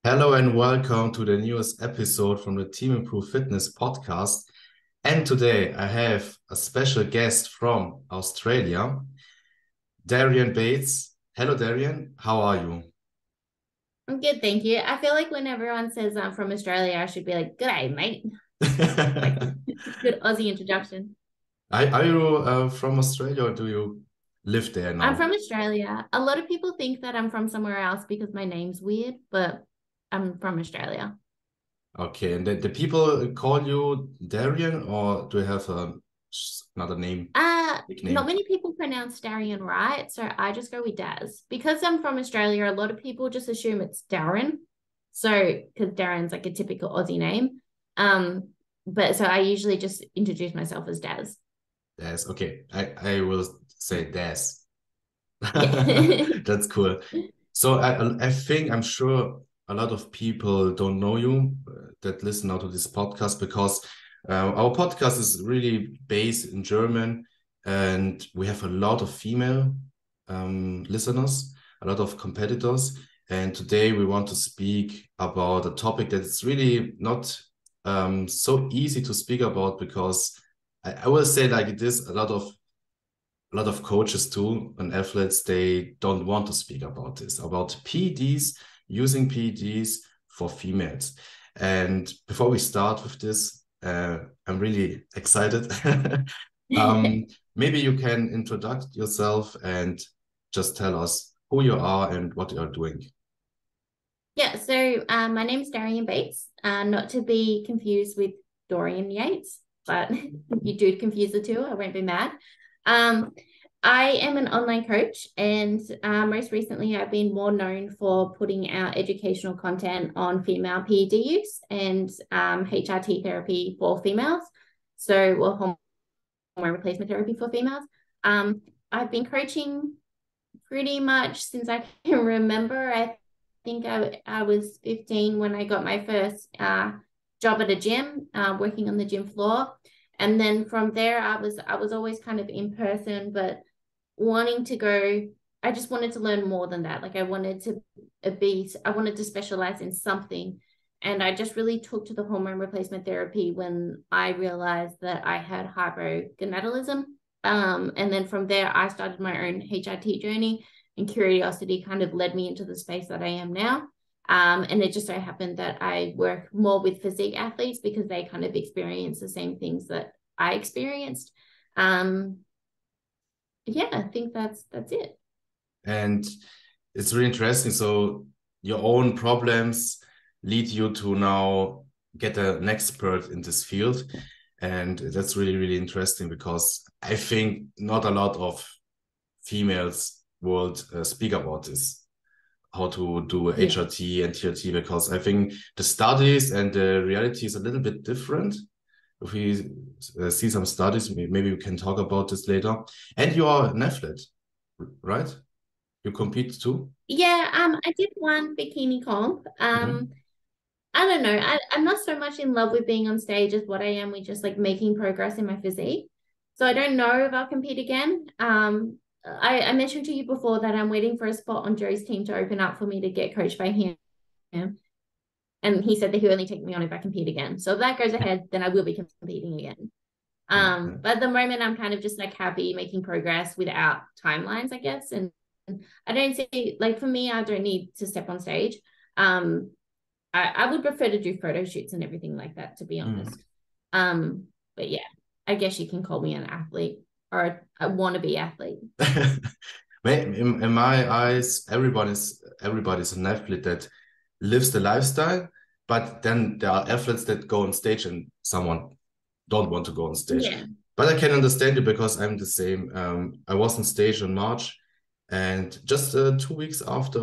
Hello and welcome to the newest episode from the Team Improve Fitness podcast. And today I have a special guest from Australia, Darian Bates. Hello, Darian. How are you? I'm good, thank you. I feel like when everyone says I'm from Australia, I should be like, "G'day, mate." Like good Aussie introduction. Are you from Australia or do you live there I'm now? from Australia. A lot of people think that I'm from somewhere else because my name's weird, but I'm from Australia. Okay, and the people call you Darian or do you have another name, Not nickname? many people pronounce Darian right, so I just go with Daz. Because I'm from Australia, a lot of people just assume it's Darren. So, because Darren's like a typical Aussie name. Um, but so I usually just introduce myself as Daz. Des. Okay, I will say Des. Yeah. That's cool. So I think I'm sure a lot of people don't know you that listen now to this podcast because our podcast is really based in German and we have a lot of female listeners, a lot of competitors. And today we want to speak about a topic that is really not so easy to speak about because I will say like it is a lot of coaches too and athletes, they don't want to speak about this, about PEDs, using PEDs for females. And before we start with this, I'm really excited. Maybe you can introduce yourself and just tell us who you are and what you are doing. Yeah, so my name is Darian Bates, not to be confused with Dorian Yates, but if you do confuse the two, I won't be mad. Um, I am an online coach, and most recently, I've been more known for putting out educational content on female PED use and HRT therapy for females. So, well, hormone replacement therapy for females. I've been coaching pretty much since I can remember. I think I was 15 when I got my first job at a gym, working on the gym floor. And then from there, I was always kind of in person, but wanting to go. I just wanted to learn more than that. Like I wanted to specialize in something. And I just really took to the hormone replacement therapy when I realized that I had hypogonadism. And then from there, I started my own HRT journey, and curiosity kind of led me into the space that I am now. And it just so happened that I work more with physique athletes because they kind of experience the same things that I experienced. Um, yeah, I think that's it. And it's really interesting. So your own problems lead you to now get an expert in this field. And that's really, really interesting because I think not a lot of females would speak about this, how to do Yeah. HRT and TRT, because I think the studies and the reality is a little bit different. If we see some studies, maybe we can talk about this later. And you are an athlete, right? You compete too? Yeah, I did one bikini comp. Mhm. I don't know. I'm not so much in love with being on stage as what I am with just like making progress in my physique. So I don't know if I'll compete again. I mentioned to you before that I'm waiting for a spot on Joe's team to open up for me to get coached by him. And he said that he'll only take me on if I compete again. So if that goes ahead, then I will be competing again. Okay. But at the moment, I'm kind of just like happy making progress without timelines, I guess. And I don't see, like, for me, I don't need to step on stage. Um, I would prefer to do photo shoots and everything like that, to be Mm. honest. But yeah, I guess you can call me an athlete or a wannabe athlete. In my eyes, everybody's an athlete that lives the lifestyle, but then there are athletes that go on stage and someone don't want to go on stage. Yeah. But I can understand you because I'm the same. I was on stage in March, and just 2 weeks after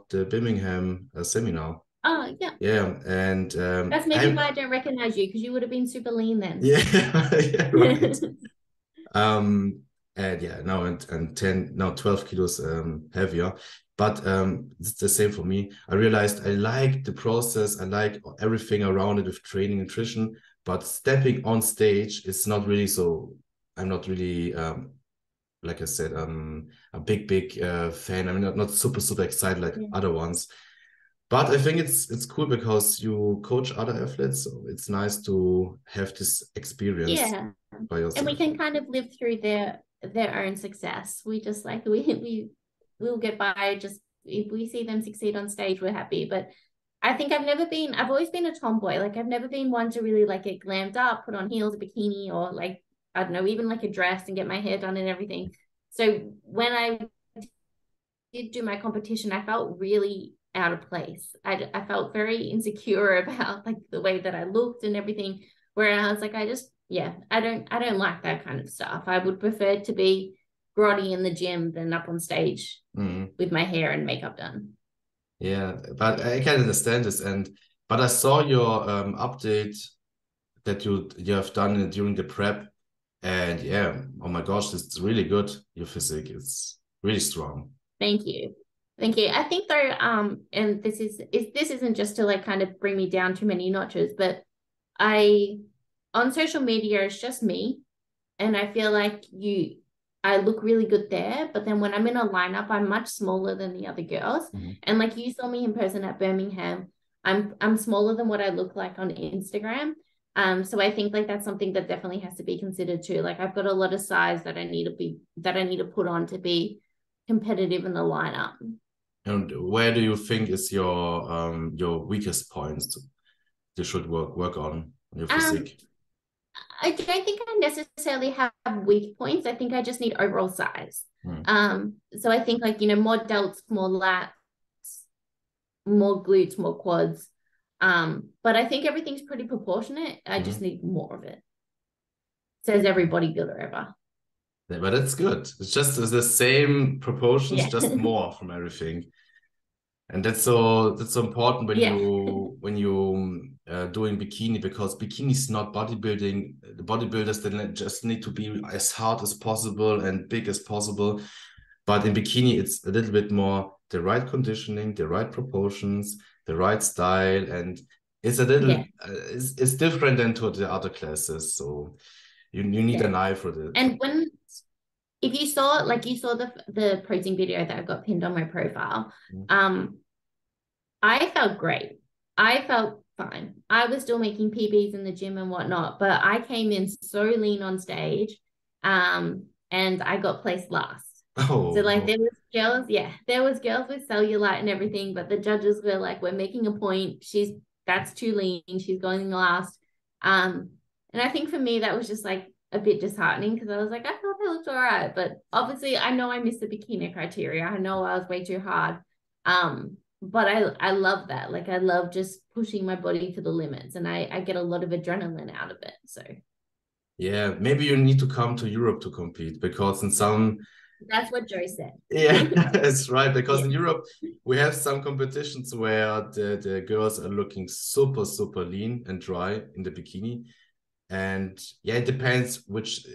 the Birmingham seminar. Oh, yeah. Yeah, and That's maybe why I'm I don't recognize you, because you would have been super lean then. yeah, yeah, right. Um, and yeah, now and 10, now 12 kilos heavier. But it's the same for me. I realized I like the process, I like everything around it with training, nutrition, but stepping on stage is not really so. I'm not really like I said, a big fan. I'm not super, super excited like Yeah. other ones. But I think it's cool because you coach other athletes, so it's nice to have this experience Yeah. by And we yourself. can kind of live through their own success. We just like we'll get by. Just if we see them succeed on stage, we're happy. But I think I've always been a tomboy. Like I've never been one to really like get glammed up, put on heels, a bikini, or like, I don't know, even like a dress and get my hair done and everything. So when I did do my competition, I felt really out of place. I felt very insecure about like the way that I looked and everything. Where I was like, I don't like that kind of stuff. I would prefer to be grotty in the gym than up on stage with my hair and makeup done. Yeah, but I can understand this. But I saw your update that you have done during the prep, and yeah, oh my gosh, it's really good. Your physique, it's really strong. Thank you. Thank you. I think though, and this isn't just to like kind of bring me down too many notches, but I on social media it's just me, and I feel like I look really good there, but then when I'm in a lineup, I'm much smaller than the other girls. And like you saw me in person at Birmingham, I'm smaller than what I look like on Instagram. So I think like that's something that definitely has to be considered too. Like I've got a lot of size that I need to put on to be competitive in the lineup. And where do you think is your weakest points you should work on your Um, physique? I don't think I necessarily have weak points. I think I just need overall size. So I think like, more delts, more lats, more glutes, more quads. But I think everything's pretty proportionate. I just need more of it. Says every bodybuilder ever. Yeah, but that's good. It's the same proportions, Yeah. just more from everything. And that's so important when Yeah. you doing bikini, because bikini is not bodybuilding. The bodybuilders, they just need to be as hard as possible and big as possible. But in bikini, it's a little bit more the right conditioning, the right proportions, the right style, and it's a little Yeah. it's different than to the other classes. So you need Yeah. an eye for the. And if you saw the protein video that I got pinned on my profile, I felt great. I felt fine. I was still making PBs in the gym and whatnot, but I came in so lean on stage, and I got placed last. Oh So like no. there was girls with cellulite and everything, but the judges were like, we're making a point. That's too lean. She's going last. And I think for me that was just like a bit disheartening because I was like, I thought I looked all right, but obviously I know I missed the bikini criteria. I know I was way too hard. But I love that. Like I love just pushing my body to the limits, and I get a lot of adrenaline out of it. So Yeah, maybe you need to come to Europe to compete, because in some. that's what Joe said. Yeah, that's right. Because Yeah. in Europe, we have some competitions where the girls are looking super, super lean and dry in the bikini. And yeah, it depends which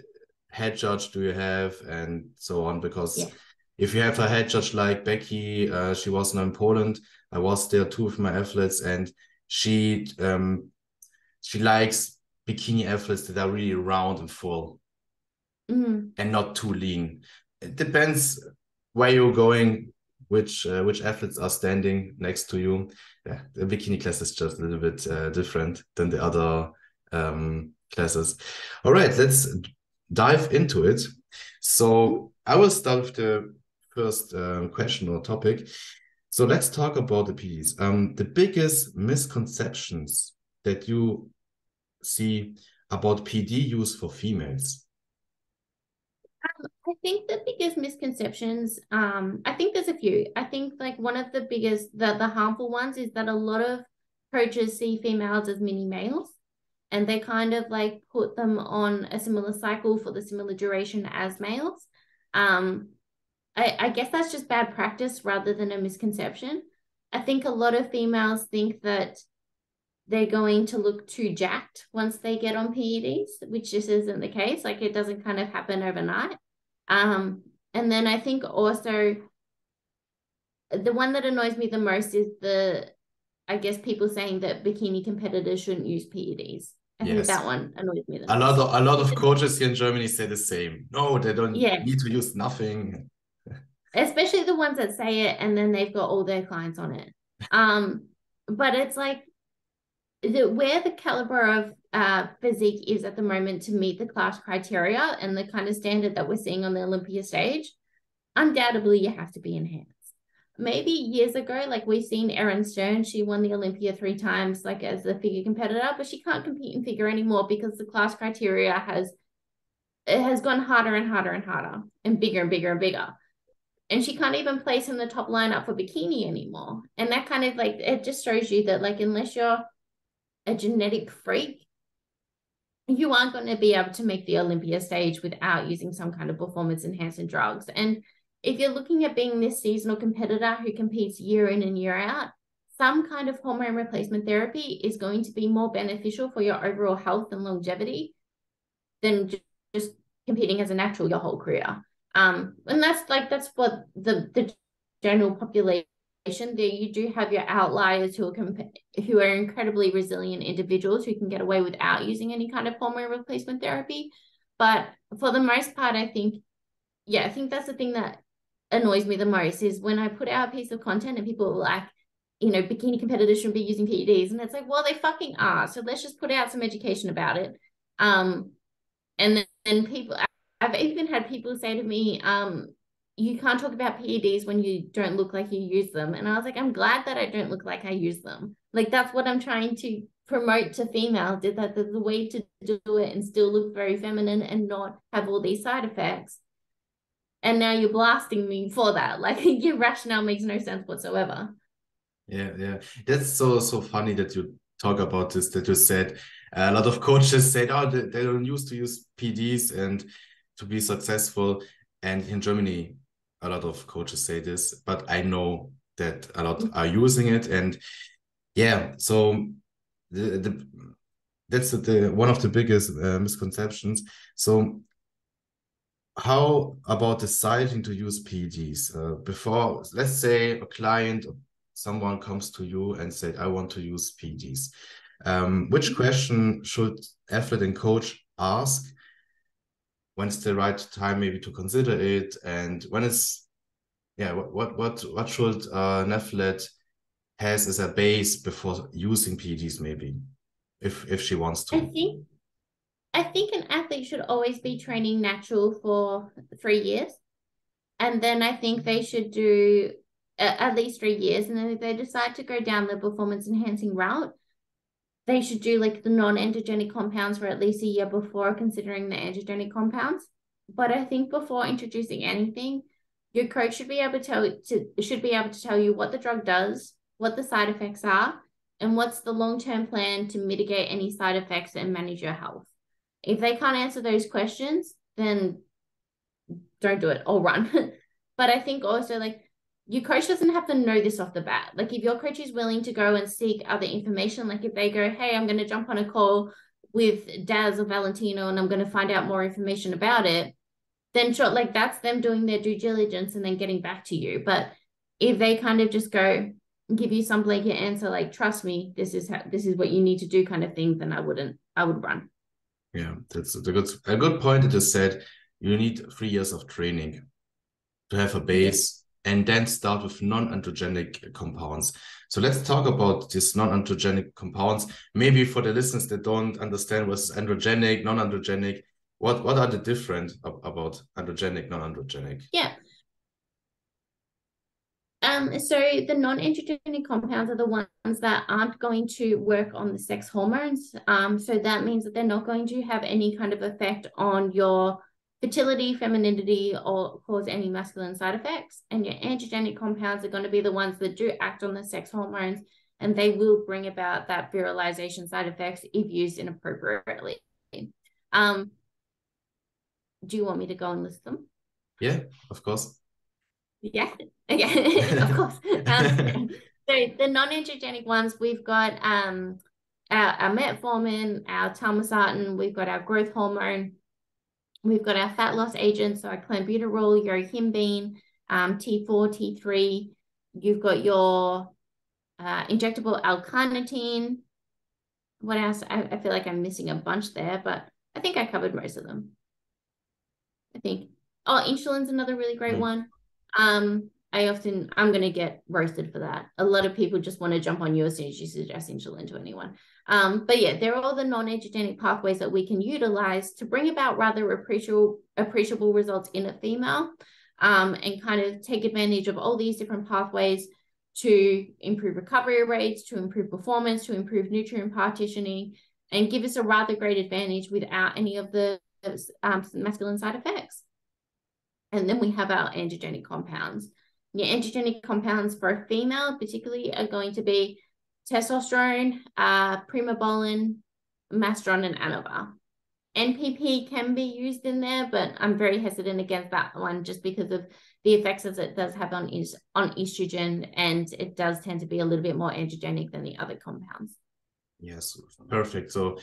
head judge do you have and so on. Because Yeah. if you have a head judge like Becky, she was now in Poland. I was there too with my athletes, and she likes bikini athletes that are really round and full and not too lean. It depends where you're going, which athletes are standing next to you. Yeah, the bikini class is just a little bit different than the other classes. All right, let's dive into it. So I will start with the first question or topic. So let's talk about the PEDs. The biggest misconceptions that you see about PD use for females. I think the biggest misconceptions, I think there's a few. I think like one of the biggest, the harmful ones is that a lot of coaches see females as mini males, and they kind of like put them on a similar cycle for the similar duration as males. I guess that's just bad practice rather than a misconception. I think a lot of females think that they're going to look too jacked once they get on PEDs, which just isn't the case. Like it doesn't kind of happen overnight. And then I think also the one that annoys me the most is I guess people saying that bikini competitors shouldn't use PEDs. I think that one annoys me the most. A lot of coaches here in Germany say the same. No, they don't need to use nothing. Especially the ones that say it and then they've got all their clients on it. but it's like where the caliber of physique is at the moment to meet the class criteria and the kind of standard that we're seeing on the Olympia stage, undoubtedly you have to be enhanced. Maybe years ago, like we've seen Erin Stern, she won the Olympia 3 times, like as a figure competitor, but she can't compete in figure anymore because the class criteria has gone harder and harder and harder and bigger and bigger and bigger. And she can't even place in the top lineup for bikini anymore. And that kind of like, it just shows you that like, unless you're a genetic freak, you aren't going to be able to make the Olympia stage without using some kind of performance enhancing drugs. And if you're looking at being this seasonal competitor who competes year in and year out, some kind of hormone replacement therapy is going to be more beneficial for your overall health and longevity than just competing as a natural your whole career. And that's what the general population. There you do have your outliers who are incredibly resilient individuals who can get away without using any kind of hormone replacement therapy. But for the most part, I think that's the thing that annoys me the most is when I put out a piece of content and people are like, bikini competitors shouldn't be using PEDs. And it's like, well, they fucking are. So let's just put out some education about it. And then people, I've even had people say to me, you can't talk about PEDs when you don't look like you use them. And I was like, I'm glad that I don't look like I use them. Like, that's what I'm trying to promote to females, is that there's a way to do it and still look very feminine and not have all these side effects. And now you're blasting me for that. Like, your rationale makes no sense whatsoever. Yeah. That's so funny that you talk about this, that you said a lot of coaches said, oh, they don't used to use PDs and to be successful. And in Germany, a lot of coaches say this, but I know that a lot are using it. And yeah, so that's one of the biggest misconceptions. So how about deciding to use PEDs? Before, let's say a client, someone comes to you and said, I want to use PEDs. Which question should athlete and coach ask? When's the right time maybe to consider it? And when it's, what should an athlete has as a base before using PEDs maybe, if she wants to? I think an athlete should always be training natural for 3 years. And then I think they should do at least 3 years. And then if they decide to go down the performance enhancing route, they should do like the non-androgenic compounds for at least a year before considering the androgenic compounds. But I think before introducing anything, your coach should be able to tell you what the drug does, what the side effects are, and what's the long-term plan to mitigate any side effects and manage your health. If they can't answer those questions, then don't do it or run. But I think also like your coach doesn't have to know this off the bat. Like if your coach is willing to go and seek other information, like if they go, hey, I'm going to jump on a call with Daz or Valentino and I'm going to find out more information about it, then sure, like that's them doing their due diligence and then getting back to you. But if they kind of just go give you some blanket answer, like, trust me, this is what you need to do kind of thing, then I would run. Yeah, that's a good point that you said. You need 3 years of training to have a base and then start with non-androgenic compounds. So let's talk about these non-androgenic compounds. Maybe for the listeners that don't understand what's androgenic, non-androgenic, what are the different about androgenic, non-androgenic? Yeah. So the non-androgenic compounds are the ones that aren't going to work on the sex hormones. So that means that they're not going to have any kind of effect on your fertility, femininity, or cause any masculine side effects. And your androgenic compounds are going to be the ones that do act on the sex hormones, and they will bring about that virilization side effects if used inappropriately. Do you want me to go and list them? Yeah, of course. Yeah, of course. So the non-androgenic ones, we've got our metformin, our talmosartan, we've got our growth hormone, we've got our fat loss agents, so our clenbuterol, yohimbine, T4, T3. You've got your injectable L-carnitine. What else? I feel like I'm missing a bunch there, but I think I covered most of them. I think. Oh, insulin's another really great one. I'm going to get roasted for that. A lot of people just want to jump on you as soon as you suggest insulin to anyone. But yeah, there are all the non-androgenic pathways that we can utilize to bring about rather appreciable results in a female, and kind of take advantage of all these different pathways to improve recovery rates, to improve performance, to improve nutrient partitioning, and give us a rather great advantage without any of the masculine side effects. And then we have our androgenic compounds. Your androgenic compounds for a female particularly are going to be testosterone, primobolan, masteron, and anavar. NPP can be used in there, but I'm very hesitant against that one just because of the effects that it does have on estrogen, and it does tend to be a little bit more androgenic than the other compounds. Yes, perfect. So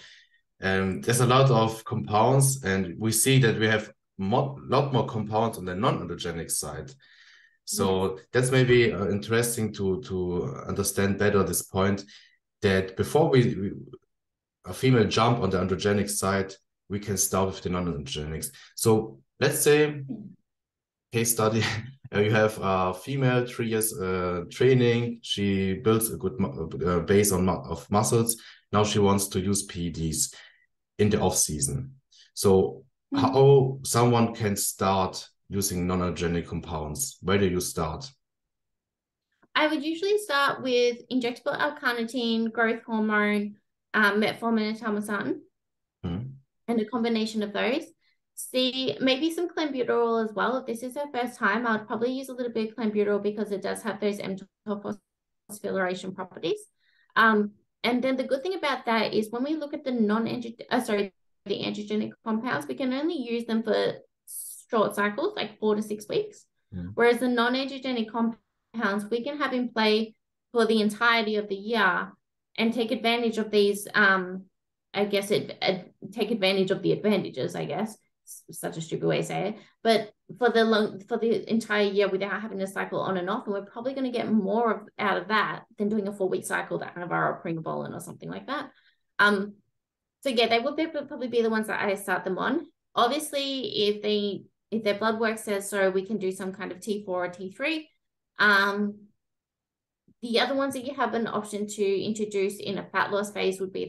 there's a lot of compounds, and we see that we have a lot more compounds on the non-androgenic side. So that's maybe interesting to understand better this point, that before a female jump on the androgenic side, we can start with the non-androgenics. So let's say, case study, you have a female, 3 years training, she builds a good base of muscles. Now she wants to use PEDs in the off season. So how someone can start using non-androgenic compounds? Where do you start? I would usually start with injectable L-carnitine, growth hormone, metformin, and telmisartan, and a combination of those. See, maybe some clenbuterol as well. If this is her first time, I would probably use a little bit of clenbuterol because it does have those mTOR phosphorylation properties. And then the good thing about that is when we look at the the androgenic compounds, we can only use them for short cycles, like 4 to 6 weeks. Whereas the non-androgenic compounds, we can have in play for the entirety of the year and take advantage of these, take advantage of the advantages, I guess. It's such a stupid way to say it. But for the entire year without having to cycle on and off, and we're probably going to get more out of that than doing a 4-week cycle, that Anavar or primobolan or something like that. So yeah, they would probably be the ones that I start them on. Obviously, if their blood work says so, we can do some kind of T4 or T3. The other ones that you have an option to introduce in a fat loss phase would be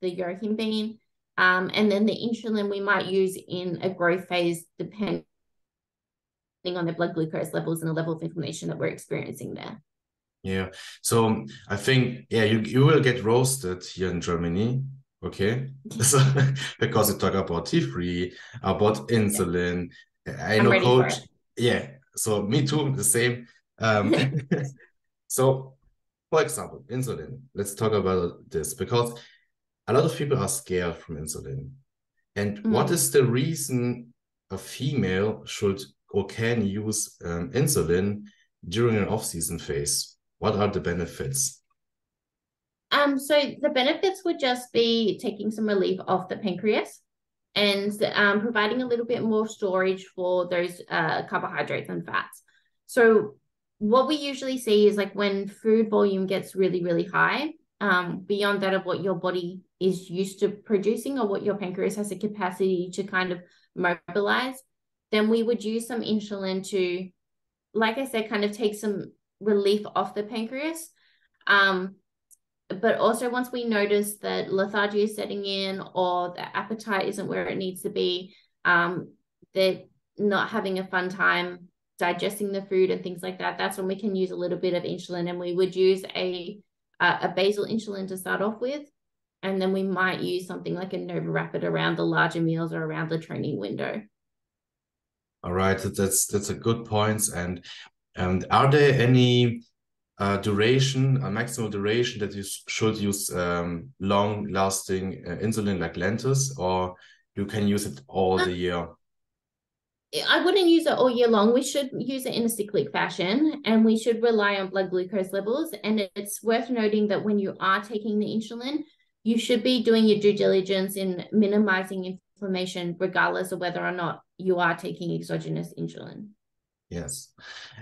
the yohimbine, and then the insulin we might use in a growth phase, depending on the blood glucose levels and the level of inflammation that we're experiencing there. Yeah, so I think, yeah, you will get roasted here in Germany, okay? So, because you talk about T3, about insulin. I know, coach. Yeah, so me too, the same. So, for example, insulin. Let's talk about this, because a lot of people are scared from insulin. And what is the reason a female should or can use insulin during an off-season phase? What are the benefits? So the benefits would just be taking some relief off the pancreas and providing a little bit more storage for those carbohydrates and fats. So what we usually see is like when food volume gets really, really high, beyond that of what your body is used to producing or what your pancreas has the capacity to kind of mobilize, then we would use some insulin to, like I said, kind of take some relief off the pancreas. But also once we notice that lethargy is setting in or the appetite isn't where it needs to be, they're not having a fun time digesting the food and things like that, that's when we can use a little bit of insulin. And we would use a basal insulin to start off with, and then we might use something like a Nova Rapid around the larger meals or around the training window. All right, that's a good point. And are there any maximum duration that you should use long-lasting insulin like Lantus, or you can use it all the year? I wouldn't use it all year long. We should use it in a cyclic fashion, and we should rely on blood glucose levels. And it's worth noting that when you are taking the insulin, you should be doing your due diligence in minimizing inflammation, regardless of whether or not you are taking exogenous insulin. Yes.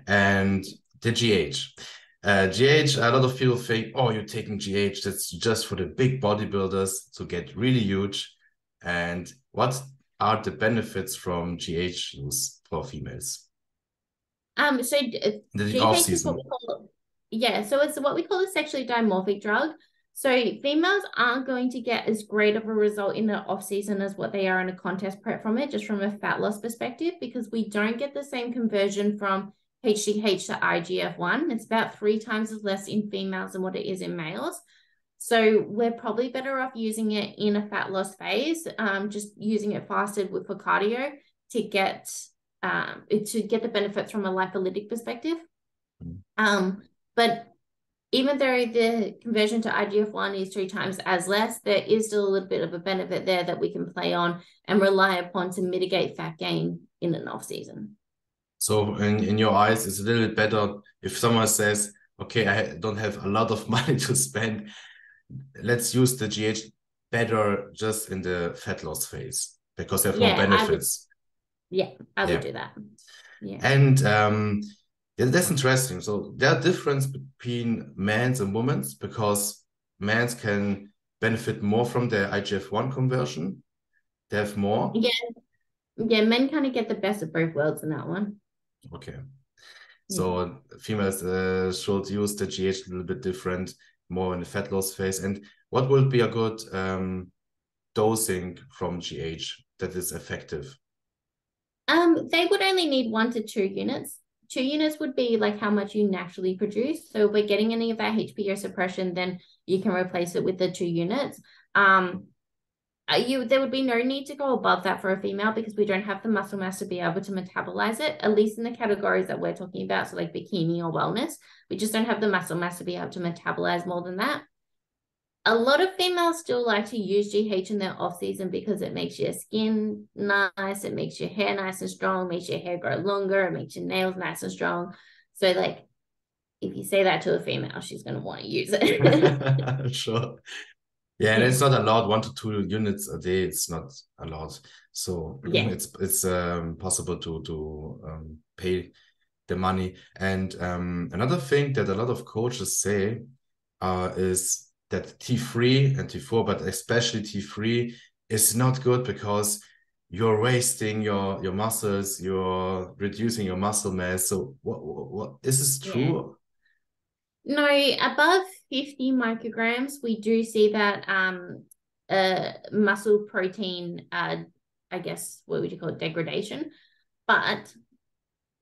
And the GH. GH, a lot of people think, oh, you're taking GH, that's just for the big bodybuilders to get really huge. And what are the benefits from GH use for females? So The off GH is what season. we call, yeah, so it's what we call a sexually dimorphic drug. So females aren't going to get as great of a result in the off season as what they are in a contest prep from it, just from a fat loss perspective, because we don't get the same conversion from HGH to IGF-1. It's about 3 times as less in females than what it is in males. So we're probably better off using it in a fat loss phase, just using it fasted for cardio to get the benefits from a lipolytic perspective. But even though the conversion to IGF-1 is 3 times as less, there is still a little bit of a benefit there that we can play on and rely upon to mitigate fat gain in an off season. So in your eyes, it's a little bit better if someone says, okay, I don't have a lot of money to spend. Let's use the GH better just in the fat loss phase because they have more benefits. I would do that. Yeah. And that's interesting. So there are differences between men's and women's because men's can benefit more from the IGF-1 conversion. They have more. Yeah, men kind of get the best of both worlds in that one. Okay. So females should use the GH a little bit different, more in the fat loss phase. And what would be a good dosing from GH that is effective? They would only need 1 to 2 units. 2 units would be like how much you naturally produce. So if we're getting any of that HPO suppression, then you can replace it with the 2 units. There would be no need to go above that for a female because we don't have the muscle mass to be able to metabolize it, at least in the categories that we're talking about, so like bikini or wellness. We just don't have the muscle mass to be able to metabolize more than that. A lot of females still like to use GH in their off season because it makes your skin nice, it makes your hair nice and strong, makes your hair grow longer, it makes your nails nice and strong. So like if you say that to a female, she's going to want to use it. Sure. Yeah, and it's not allowed 1 to 2 units a day. It's not allowed. So it's possible to pay the money. And another thing that a lot of coaches say is that T3 and T4, but especially T3, is not good because you're wasting your muscles, you're reducing your muscle mass. So what is this true? No, above 50 micrograms, we do see that muscle protein, I guess, what would you call it, degradation. But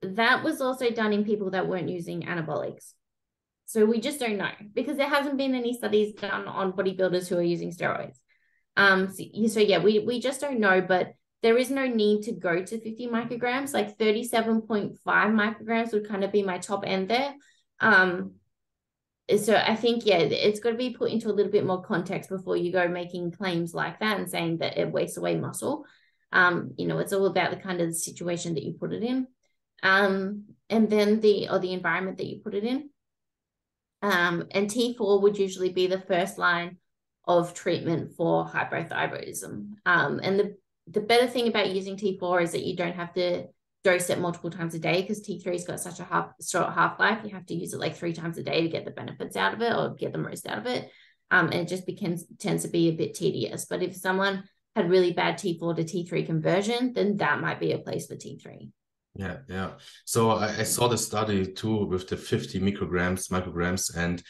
that was also done in people that weren't using anabolics. So we just don't know because there hasn't been any studies done on bodybuilders who are using steroids. We just don't know, but there is no need to go to 50 micrograms. Like 37.5 micrograms would kind of be my top end there. So I think, it's got to be put into a little bit more context before you go making claims like that and saying that it wastes away muscle. It's all about the kind of situation that you put it in. And then the environment that you put it in. And T4 would usually be the first line of treatment for hypothyroidism. And the better thing about using T4 is that you don't have to dose it multiple times a day because T3's got such a short half-life. You have to use it like 3 times a day to get the benefits out of it or get the most out of it. And it just tends to be a bit tedious. But if someone had really bad T4 to T3 conversion, then that might be a place for T3. Yeah. So I saw the study too with the 50 micrograms, and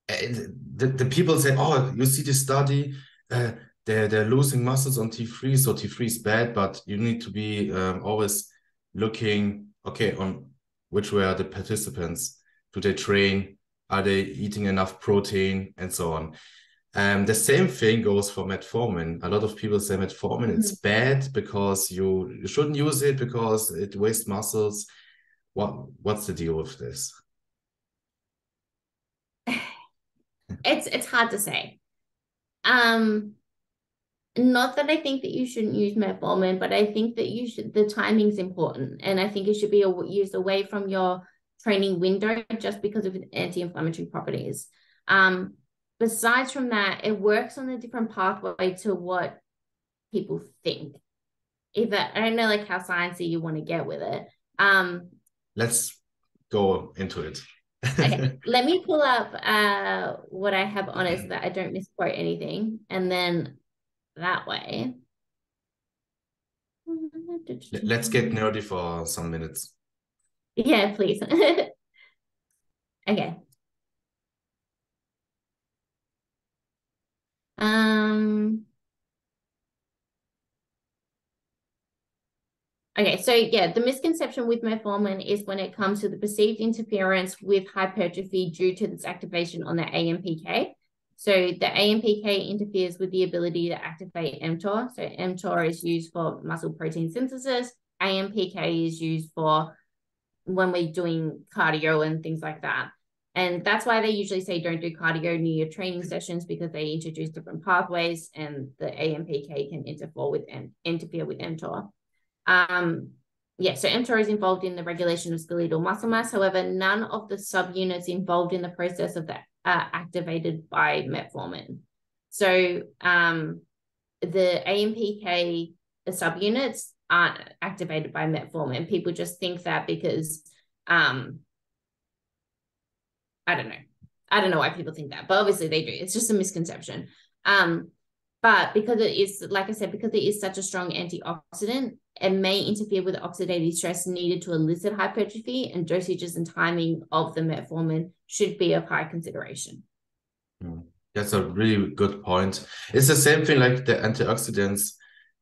the people say, oh, you see the study, they're losing muscles on T3, so T3 is bad, but you need to be always looking, okay, on which were the participants. Do they train? Are they eating enough protein? And so on. The same thing goes for metformin. A lot of people say metformin it's bad because you shouldn't use it because it wastes muscles. What's the deal with this? It's hard to say. Not that I think that you shouldn't use metformin, but I think that the timing's important, and I think it should be used away from your training window just because of anti-inflammatory properties. Besides from that, it works on a different pathway to what people think. I don't know like how sciencey you want to get with it. Let's go into it. Okay, let me pull up what I have on it so that I don't misquote anything, and then that way. Let's get nerdy for some minutes. Yeah, please. Okay. Okay, so yeah, the misconception with metformin is when it comes to the perceived interference with hypertrophy due to this activation on the AMPK. So the AMPK interferes with the ability to activate mTOR. So mTOR is used for muscle protein synthesis. AMPK is used for when we're doing cardio and things like that. And that's why they usually say don't do cardio near your training sessions, because they introduce different pathways and the AMPK can interfere with mTOR. Yeah, so mTOR is involved in the regulation of skeletal muscle mass. However, none of the subunits involved in the process of that are activated by metformin. So the AMPK subunits aren't activated by metformin. People just think that because I don't know. I don't know why people think that, but obviously they do. It's just a misconception. But because it is, like I said, because it is such a strong antioxidant, it may interfere with the oxidative stress needed to elicit hypertrophy, and dosages and timing of the metformin should be of high consideration. That's a really good point. It's the same thing like the antioxidants,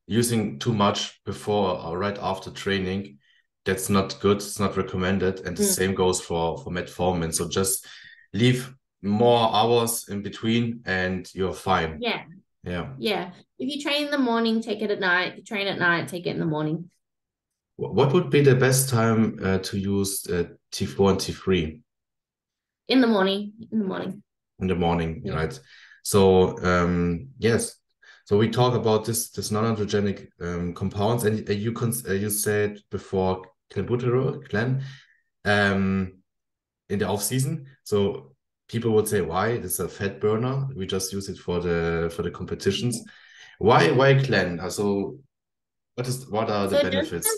using too much before or right after training. That's not good. It's not recommended. And the same goes for metformin. So just leave more hours in between and you're fine. Yeah. Yeah. Yeah. If you train in the morning, take it at night. If you train at night, take it in the morning. What would be the best time to use T4 and T3? In the morning. In the morning. In the morning, Yeah. right? So yes. So we talk about this non-androgenic compounds, and you said before clenbuterol, in the off season. So people would say, why? It's a fat burner. We just use it for the competitions. Why clen? So what are the benefits?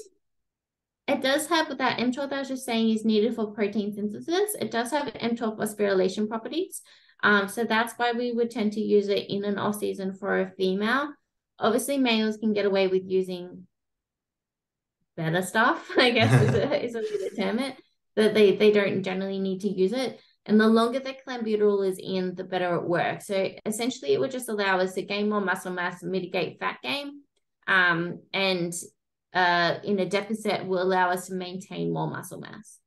It does have that mTOR that I was just saying is needed for protein synthesis. It does have mTOR phosphorylation properties. So that's why we would tend to use it in an off season for a female. Obviously, males can get away with using better stuff, I guess is a way to term it, that they don't generally need to use it. And the longer the clenbuterol is in, the better it works. So essentially, it would just allow us to gain more muscle mass, mitigate fat gain, and in a deficit will allow us to maintain more muscle mass.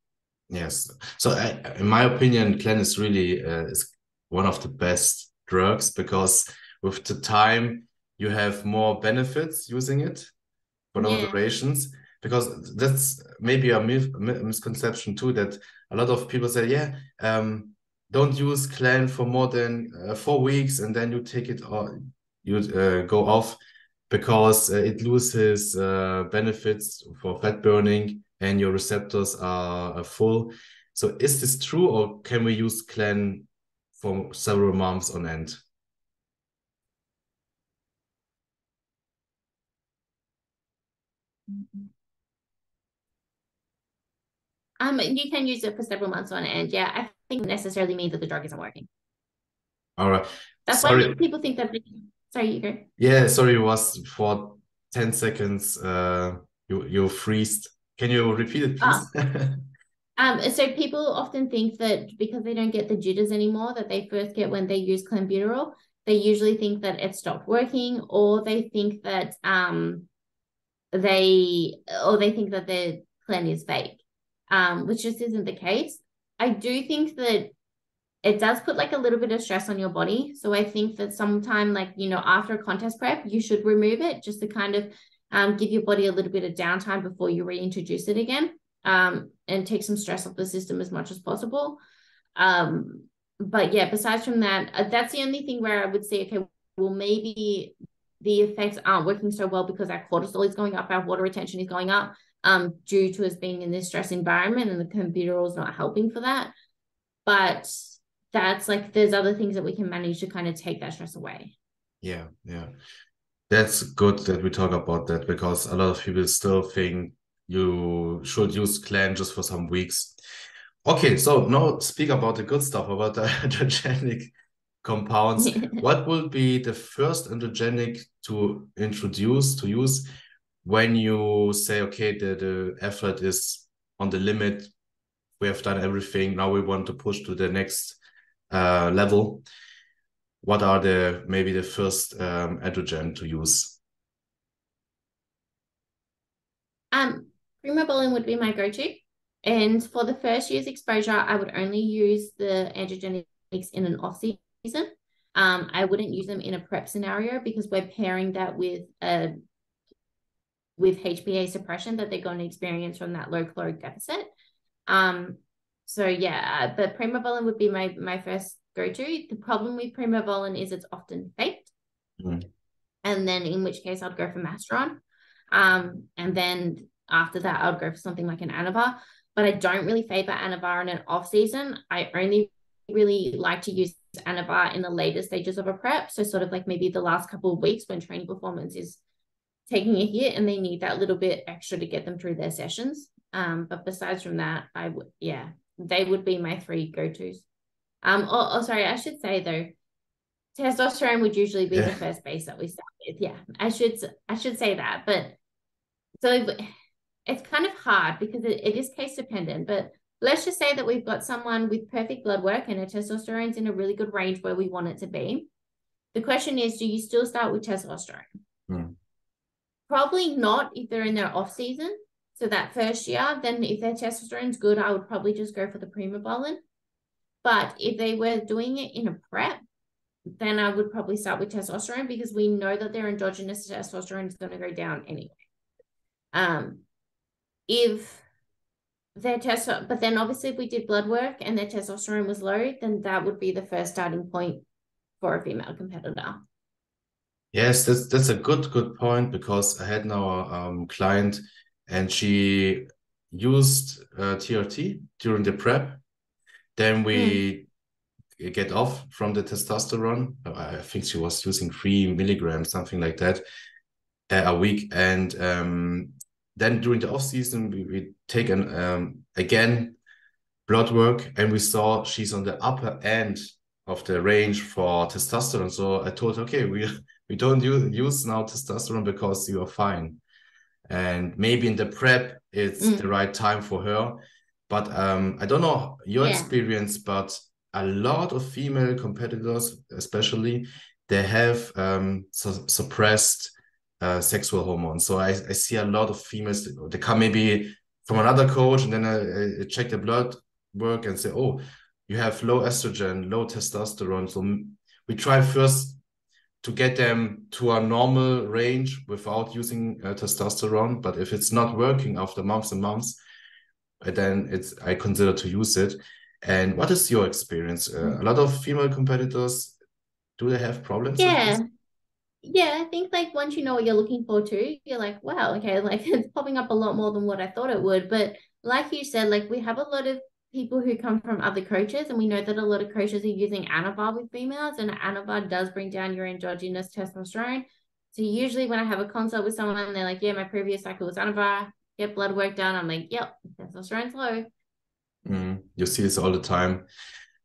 Yes. So in my opinion, Clen is really is one of the best drugs, because with the time you have more benefits using it for longer durations. Because that's maybe a misconception too, that a lot of people say, yeah, don't use Clen for more than 4 weeks and then you take it or you go off, because it loses benefits for fat burning and your receptors are full. So is this true, or can we use Clen for several months on end? You can use it for several months on end. Yeah, I think it necessarily means that the drug isn't working. All right. That's why people think that. Sorry, you go. Yeah, sorry, it was for 10 seconds. You freezed. Can you repeat it, please? So people often think that because they don't get the jitters anymore that they first get when they use clenbuterol, they usually think that it stopped working, or they think that they think that their clen is fake, which just isn't the case. I do think that it does put like a little bit of stress on your body. So I think that sometime, like, after a contest prep, you should remove it just to kind of give your body a little bit of downtime before you reintroduce it again, and take some stress off the system as much as possible. But yeah, besides from that, that's the only thing where I would say, okay, well, maybe the effects aren't working so well because our cortisol is going up, our water retention is going up, due to us being in this stress environment, and the clenbuterol is not helping for that. But that's like, there's other things that we can manage to kind of take that stress away. Yeah. That's good that we talk about that, because a lot of people still think you should use Clen just for some weeks. Okay, so now speak about the good stuff, about the androgenic compounds. What will be the first androgenic to use when you say, okay, the effort is on the limit, we have done everything. Now we want to push to the next level. What are maybe the first androgen to use? Primobolan would be my go-to. And for the first year's exposure, I would only use the androgenics in an off-season. I wouldn't use them in a prep scenario because we're pairing that with HPA suppression that they're going to experience from that low caloric deficit. So yeah, but primobolan would be my first go-to. The problem with primobolan is it's often faked. And then in which case I'd go for Masteron. And then after that, I'd go for something like an Anavar. But I don't really favor Anavar in an off-season. I only really like to use Anavar in the later stages of a prep. So sort of like maybe the last couple of weeks when training performance is taking a hit and they need that little bit extra to get them through their sessions. But besides from that, they would be my 3 go-tos. Sorry, I should say though, testosterone would usually be the first base that we start with. Yeah, I should say that. But so it's kind of hard because it is case dependent. But let's just say that we've got someone with perfect blood work and a testosterone's in a really good range where we want it to be. The question is, do you still start with testosterone? Probably not if they're in their off season. So that first year, then if their testosterone's good, I would probably just go for the primobolan. But if they were doing it in a prep, then I would probably start with testosterone because we know that their endogenous testosterone is going to go down anyway. If their but then obviously if we did blood work and their testosterone was low, then that would be the first starting point for a female competitor. Yes, that's a good point, because I had now a client and she used TRT during the prep. Then we get off from the testosterone. I think she was using 3 milligrams, something like that, a week. And then during the off season, we take again blood work, and we saw she's on the upper end of the range for testosterone. So I told her, okay, we don't use now testosterone because you are fine. And maybe in the prep, it's the right time for her. But I don't know your experience, but a lot of female competitors, especially, they have suppressed sexual hormones. So I see a lot of females, they come maybe from another coach, and then I check the blood work and say, oh, you have low estrogen, low testosterone. So we try first to get them to a normal range without using testosterone. But if it's not working after months and months, then I consider to use it. And what is your experience? A lot of female competitors, do they have problems with this? Yeah, I think like once you know what you're looking for too, you're like, wow, okay, like it's popping up a lot more than what I thought it would. But like you said, like we have a lot of people who come from other coaches, and we know that a lot of coaches are using Anavar with females, and Anavar does bring down your endogenous testosterone. So usually when I have a consult with someone, they're like, yeah, my previous cycle was Anavar, get blood work done. I'm like, yep, testosterone's low. You see this all the time.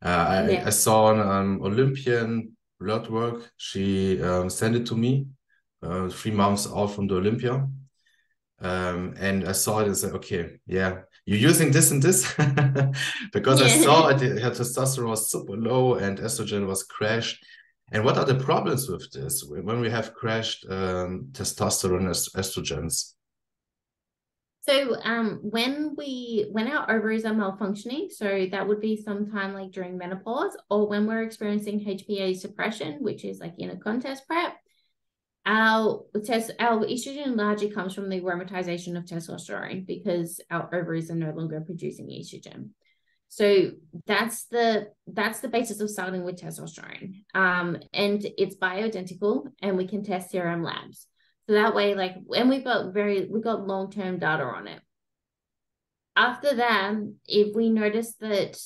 I saw an Olympian blood work. She sent it to me 3 months out from the Olympia. And I saw it and said, okay, yeah, you're using this and this. Because I saw it, her testosterone was super low and estrogen was crashed. And what are the problems with this when we have crashed testosterone estrogens? So when our ovaries are malfunctioning, so that would be sometime like during menopause, or when we're experiencing HPA suppression, which is like in a contest prep, our estrogen largely comes from the aromatization of testosterone because our ovaries are no longer producing estrogen. So that's the basis of starting with testosterone. And it's bioidentical, and we can test serum labs. So that way, like, and we've got long-term data on it. After that, if we notice that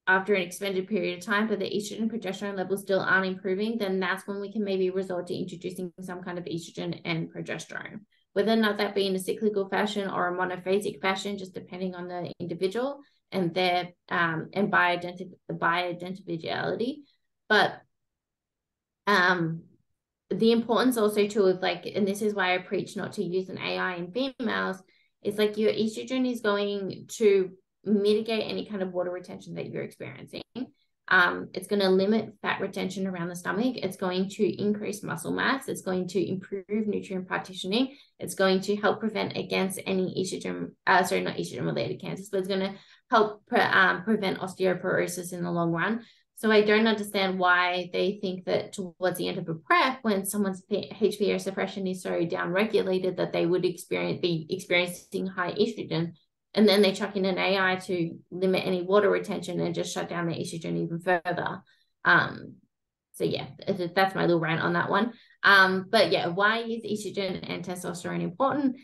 after an extended period of time, but the estrogen and progesterone levels still aren't improving, then that's when we can maybe resort to introducing some kind of estrogen and progesterone, whether or not that be in a cyclical fashion or a monophasic fashion, just depending on the individual and their and bioidentificality. But the importance also too of like, and this is why I preach not to use an AI in females, is like your estrogen is going to mitigate any kind of water retention that you're experiencing. It's going to limit fat retention around the stomach. It's going to increase muscle mass. It's going to improve nutrient partitioning. It's going to help prevent against any not estrogen related cancers, but it's going to help prevent osteoporosis in the long run. So I don't understand why they think that towards the end of a prep, when someone's HPA suppression is so down-regulated that they would be experiencing high estrogen, and then they chuck in an AI to limit any water retention and just shut down the estrogen even further. So yeah, that's my little rant on that one. But yeah, why is estrogen and testosterone important?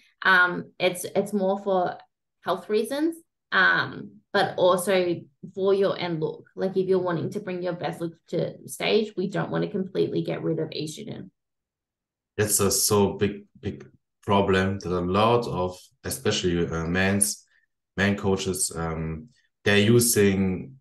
It's more for health reasons, but also for your end look. Like if you're wanting to bring your best look to stage, we don't want to completely get rid of estrogen. It's a so big problem that a lot of, especially man coaches, they're using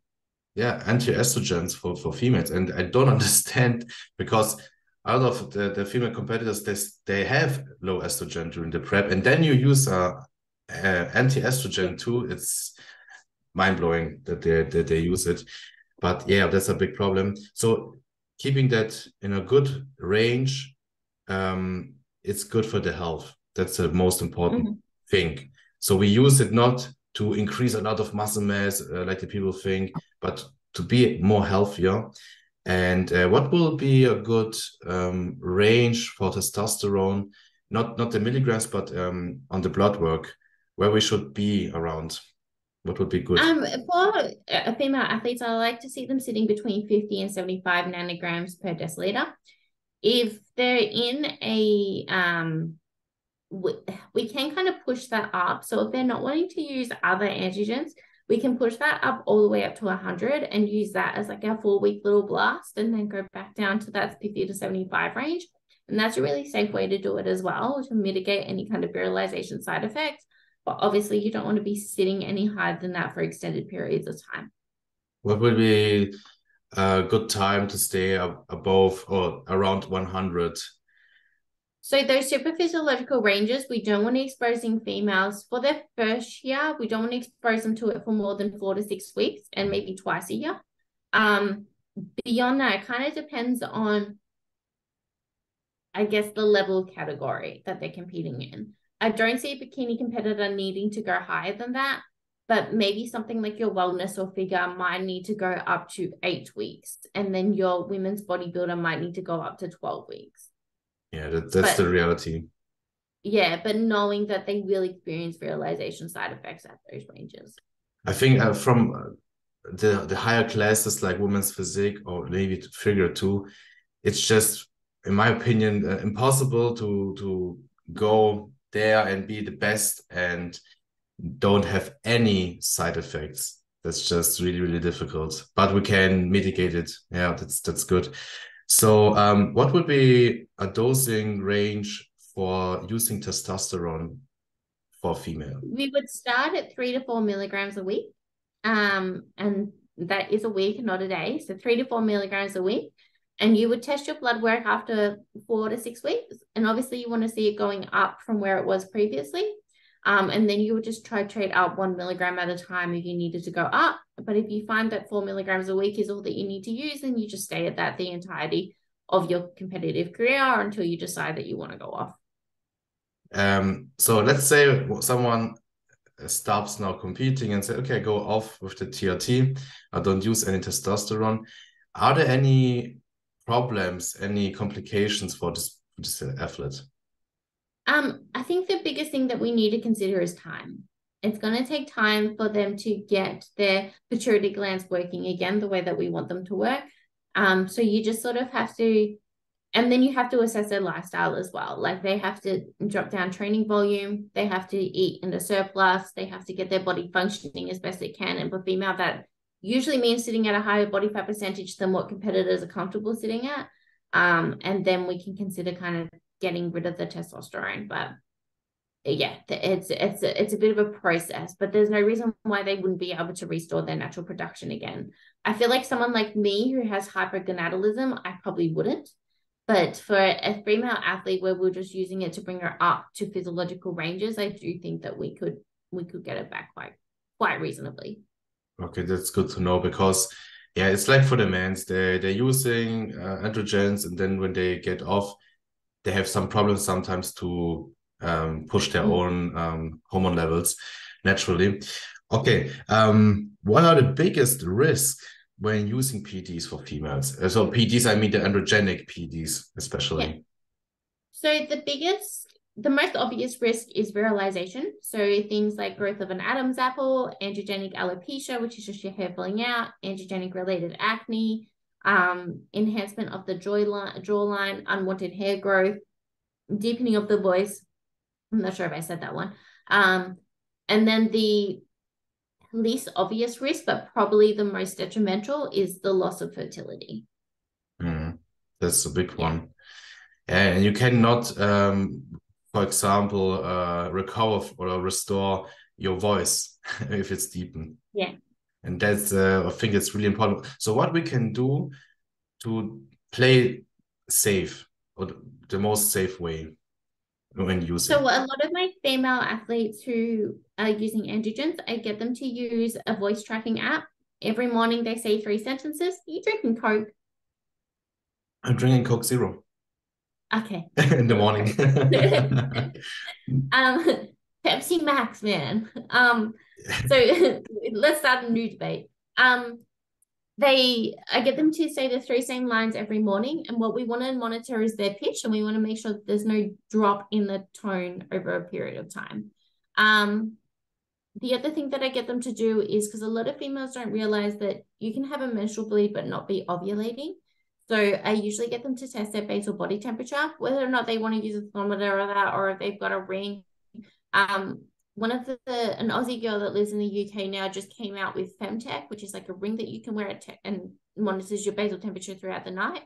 anti-estrogens for females, and I don't understand, because a lot of the female competitors, they have low estrogen during the prep, and then you use anti-estrogen too. It's mind-blowing that they use it, but yeah, that's a big problem. So keeping that in a good range, it's good for the health. That's the most important thing. So we use it not to increase a lot of muscle mass, like the people think, but to be more healthier. And what will be a good range for testosterone? Not the milligrams, but on the blood work, where we should be around. What would be good? For female athletes, I like to see them sitting between 50 and 75 nanograms per deciliter. If they're in a we can kind of push that up. So if they're not wanting to use other androgens, we can push that up all the way up to 100 and use that as like our 4-week little blast, and then go back down to that 50 to 75 range. And that's a really safe way to do it as well, to mitigate any kind of virilization side effects. But obviously you don't want to be sitting any higher than that for extended periods of time. What would be a good time to stay above or around 100? So those super physiological ranges, we don't want to exposing females for their first year. We don't want to expose them to it for more than 4 to 6 weeks, and maybe twice a year. Beyond that, it kind of depends on, I guess, the level category that they're competing in. I don't see a bikini competitor needing to go higher than that, but maybe something like your wellness or figure might need to go up to 8 weeks, and then your women's bodybuilder might need to go up to 12 weeks. Yeah, that's the reality. Yeah, but knowing that they will experience virilization side effects at those ranges. I think from the higher classes like women's physique or maybe figure two, it's just, in my opinion, impossible to go there and be the best and don't have any side effects. That's just really, really difficult, but we can mitigate it. Yeah, that's good. So what would be a dosing range for using testosterone for female? We would start at 3 to 4 milligrams a week. And that is a week, not a day. So 3 to 4 milligrams a week. And you would test your blood work after 4 to 6 weeks. And obviously you want to see it going up from where it was previously. And then you would just titrate up 1 milligram at a time if you needed to go up. But if you find that 4 milligrams a week is all that you need to use, then you just stay at that the entirety of your competitive career until you decide that you want to go off. So let's say someone stops now competing and say, okay, I go off with the TRT. I don't use any testosterone. Are there any problems, any complications for this athlete? I think the biggest thing that we need to consider is time. It's going to take time for them to get their pituitary glands working again the way that we want them to work. So you just sort of have to, and then you have to assess their lifestyle as well. Like they have to drop down training volume. They have to eat in a surplus. They have to get their body functioning as best it can. And for female, that usually means sitting at a higher body fat percentage than what competitors are comfortable sitting at. And then we can consider kind of getting rid of the testosterone. But yeah, it's a bit of a process, but there's no reason why they wouldn't be able to restore their natural production again. I feel like someone like me who has hypergonadalism, I probably wouldn't. But for a female athlete where we're just using it to bring her up to physiological ranges, I do think that we could get it back quite reasonably. Okay, that's good to know, because yeah, it's like for the men's, they're using androgens, and then when they get off, they have some problems sometimes to push their own hormone levels naturally. Okay, what are the biggest risks when using PEDs for females? So PEDs, I mean the androgenic PEDs especially. Yeah. So the most obvious risk is virilization. So things like growth of an Adam's apple, androgenic alopecia, which is just your hair falling out, androgenic related acne, enhancement of the jawline, unwanted hair growth, deepening of the voice. I'm not sure if I said that one. And then the least obvious risk, but probably the most detrimental, is the loss of fertility. That's a big one. And you cannot, for example, recover or restore your voice if it's deepened. Yeah. And that's, I think it's really important. So what we can do to play safe, or the most safe way when using. So a lot of my female athletes who are using androgens, I get them to use a voice tracking app. Every morning they say 3 sentences. Are you drinking Coke? I'm drinking Coke Zero. Okay. In the morning. Pepsi Max, man. So let's start a new debate. I get them to say the 3 same lines every morning, and what we want to monitor is their pitch, and we want to make sure that there's no drop in the tone over a period of time. The other thing that I get them to do is, because a lot of females don't realize that you can have a menstrual bleed but not be ovulating. So I usually get them to test their basal body temperature, whether or not they want to use a thermometer or that, or if they've got a ring. An Aussie girl that lives in the UK now just came out with Femtech, which is like a ring that you can wear and monitors your basal temperature throughout the night.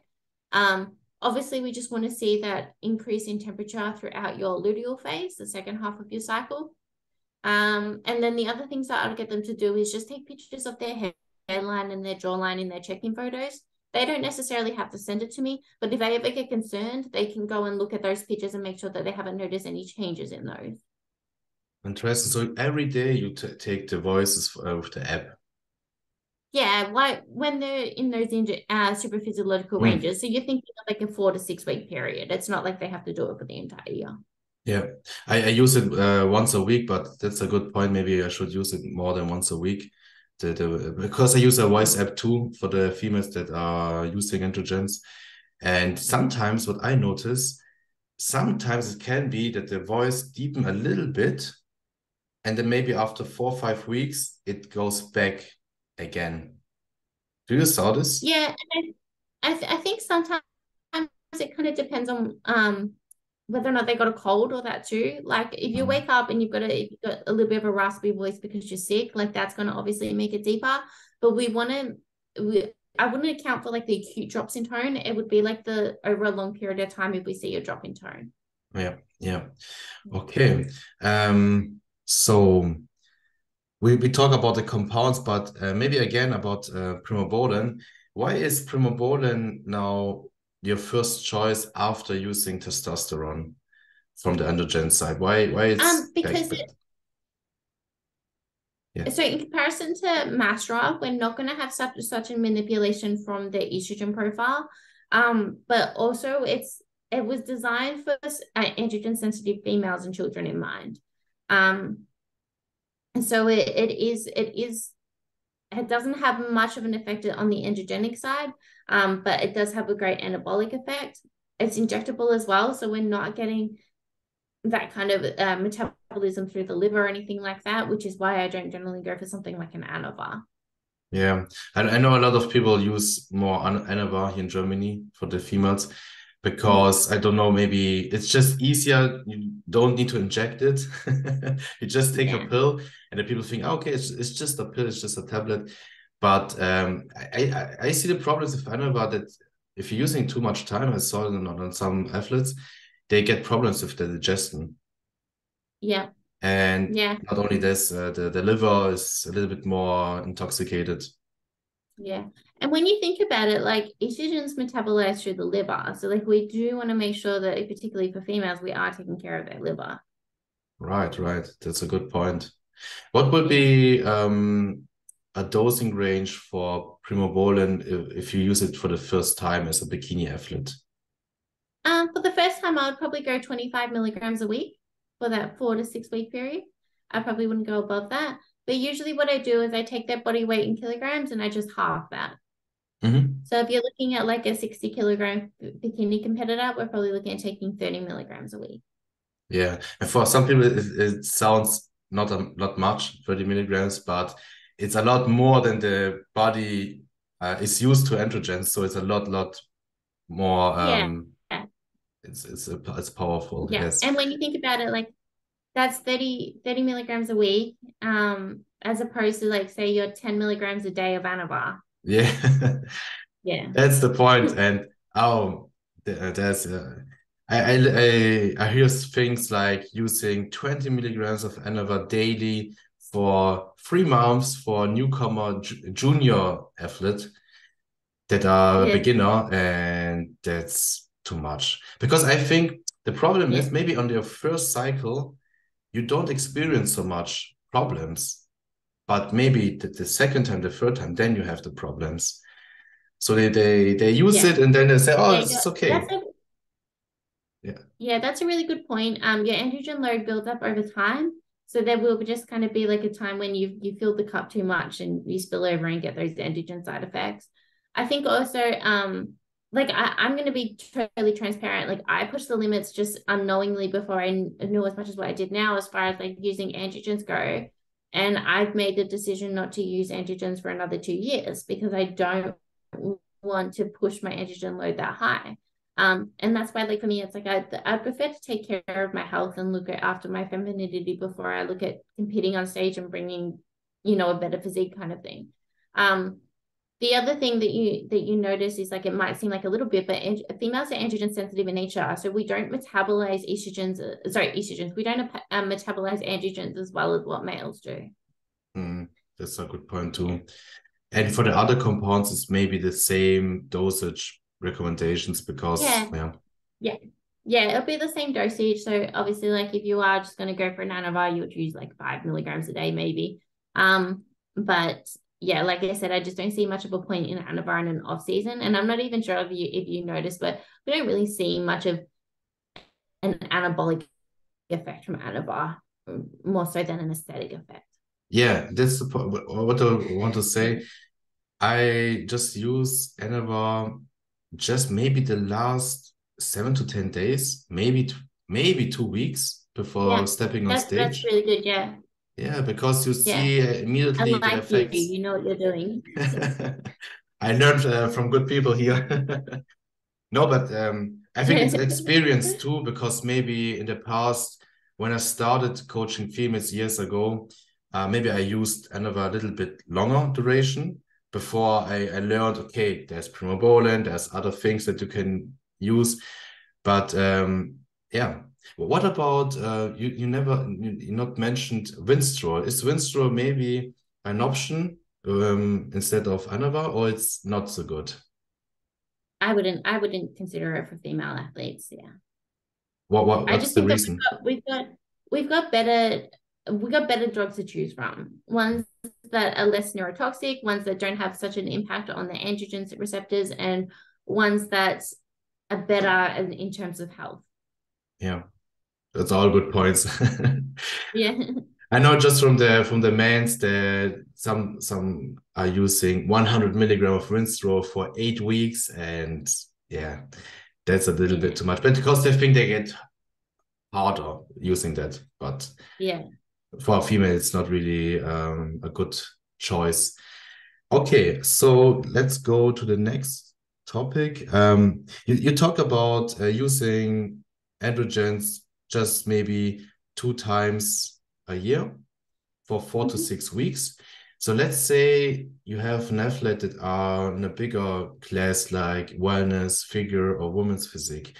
Obviously, we just want to see that increase in temperature throughout your luteal phase, the second half of your cycle. And then the other things that I'll get them to do is just take pictures of their hairline and their jawline in their check-in photos. They don't necessarily have to send it to me, but if they ever get concerned, they can go and look at those pictures and make sure that they haven't noticed any changes in those. Interesting. So every day you take the voices with the app. Yeah, like when they're in those super physiological ranges. So you're thinking of like a 4 to 6 week period. It's not like they have to do it for the entire year. Yeah, I use it once a week, but that's a good point. Maybe I should use it more than once a week. Because I use a voice app too for the females that are using androgens. And sometimes what I notice, sometimes it can be that the voice deepen a little bit, and then maybe after 4 or 5 weeks, it goes back again. Do you saw this? Yeah, and I think sometimes it kind of depends on whether or not they got a cold or that too. Like if you wake up and you've got a little bit of a raspy voice because you're sick, like that's going to obviously make it deeper. But I wouldn't account for like the acute drops in tone. It would be like the over a long period of time if we see a drop in tone. Yeah. Okay. So we talk about the compounds, but maybe again about primobolan. Why is primobolan now your first choice after using testosterone from the androgen side? Why it's because so in comparison to Masteron, we're not going to have such a manipulation from the estrogen profile, but also it was designed for androgen sensitive females and children in mind. So it doesn't have much of an effect on the androgenic side, but it does have a great anabolic effect. It's injectable as well, so we're not getting that kind of metabolism through the liver or anything like that, which is why I don't generally go for something like an Anavar. Yeah, I know a lot of people use more Anavar here in Germany for the females, because I don't know, maybe it's just easier. You don't need to inject it. You just take a pill, and the people think, oh, okay, it's just a pill, it's just a tablet. But I see the problems with Anavar, that if you're using too much time, I saw it on some athletes, they get problems with the digestion. Yeah. And not only this, the liver is a little bit more intoxicated. Yeah. And when you think about it, like estrogen's metabolized through the liver. So like we do want to make sure that particularly for females, we are taking care of their liver. Right. That's a good point. What would be a dosing range for primobolan if you use it for the first time as a bikini athlete? For the first time, I would probably go 25 milligrams a week for that 4 to 6 week period. I probably wouldn't go above that. But usually what I do is I take their body weight in kilograms and I just half that. Mm-hmm. So if you're looking at like a 60 kilogram bikini competitor, we're probably looking at taking 30 milligrams a week. Yeah, and for some people it sounds not much, 30 milligrams, but it's a lot more than the body is used to androgens. So it's a lot more. Yeah. It's powerful. Yeah. Yes. And when you think about it, like that's 30 milligrams a week, as opposed to like say you're 10 milligrams a day of Anavar. Yeah, Yeah. that's the point. And there's I hear things like using 20 milligrams of Anavar daily for 3 months for a newcomer junior athlete that are a Yeah. beginner, and that's too much. Because I think the problem Yeah. is maybe on your first cycle, you don't experience so much problems, but maybe the second time, the third time, then you have the problems. So they use Yeah. it and then they say, oh, Yeah. it's That's okay. a Yeah. Yeah, that's a really good point. Your androgen load builds up over time. So there will just kind of be like a time when you fill the cup too much and you spill over and get those androgen side effects. I think also, like I'm going to be totally transparent. Like I pushed the limits just unknowingly before I knew as much as what I did now, as far as like using androgens go. And I've made the decision not to use androgens for another 2 years because I don't want to push my androgen load that high. And that's why, like for me, it's like I prefer to take care of my health and look at after my femininity before I look at competing on stage and bringing, a better physique kind of thing. The other thing that you notice is like it might seem like a little bit, but females are androgen sensitive in nature, so we don't metabolize estrogens. Estrogens. We don't metabolize androgens as well as what males do. That's a good point too. Yeah. And for the other compounds, it's maybe the same dosage recommendations because Yeah. Yeah, it'll be the same dosage. So obviously, like if you are just going to go for an Anavar, you would use like 5 milligrams a day, maybe. But yeah, like I said, I just don't see much of a point in Anavar in an off season. And I'm not even sure if you noticed, but we don't really see much of an anabolic effect from Anavar, more so than an aesthetic effect. yeah, that's the point. What I want to say. I just use Enava just maybe the last 7 to 10 days, maybe 2 weeks before Yeah, stepping on that's stage. really good. Yeah, Yeah, because you yeah. see I immediately the like you. effects. You know what you're doing. I learned from good people here. No, but I think it's experience too, because maybe in the past, when I started coaching females years ago, maybe I used another little bit longer duration before I learned, okay, there's primobolan, there's other things that you can use. But yeah, what about you not mentioned Winstrol? Is Winstrol maybe an option instead of Anava, or it's not so good? I wouldn't consider it for female athletes. Yeah. I What's just the think that reason? we've got better drugs to choose from. Ones that are less neurotoxic, ones that don't have such an impact on the androgen receptors, and ones that are better in terms of health. Yeah, that's all good points. Yeah. I know just from the mans that some are using 100 milligram of Winstrol for 8 weeks, and yeah, that's a little bit Yeah. too much. But because they think they get harder using that, but Yeah. for a female, it's not really a good choice. Okay, so let's go to the next topic. You talk about using androgens just maybe 2 times a year for 4 to 6 weeks. So let's say you have an athlete that are in a bigger class like wellness, figure, or women's physique.